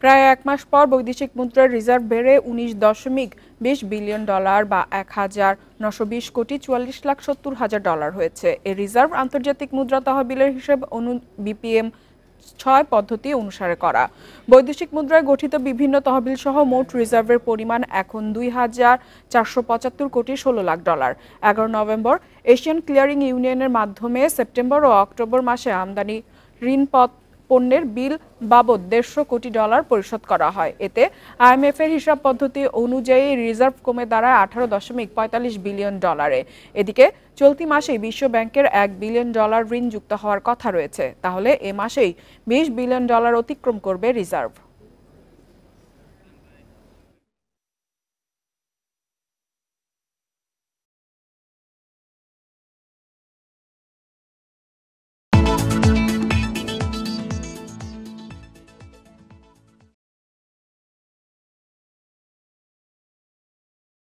প্রায় এক মাস পর বৈদেশিক মুদ্রার রিজার্ভ বেড়ে 19.20 বিলিয়ন ডলার বা 1,920,44,70,000 হয়েছে। এই রিজার্ভ আন্তর্জাতিক মুদ্রা তহবিলের হিসেব BPM 6 পদ্ধতি অনুসারে করা। বৈদেশিক মুদ্রায় গঠিত বিভিন্ন তহবিল সহ মোট রিজার্ভের পরিমাণ এখন 2,475,16,00,000 ডলার। 11 নভেম্বর এশিয়ান ক্লিয়ারিং ইউনিয়নের মাধ্যমে সেপ্টেম্বর ও অক্টোবর মাসে আমদানি ঋণ পণ্যের বিল বাবদ $150 কোটি পরিশোধ করা হয়। এতে IMF এর হিসাব পদ্ধতি অনুযায়ী রিজার্ভ কমে দাঁড়ায় 18.45 বিলিয়ন ডলারে। এদিকে চলতি মাসেই বিশ্ব ব্যাংকের $1 বিলিয়ন ঋণ যুক্ত হওয়ার কথা রয়েছে। তাহলে এ মাসেই $20 বিলিয়ন অতিক্রম করবে রিজার্ভ।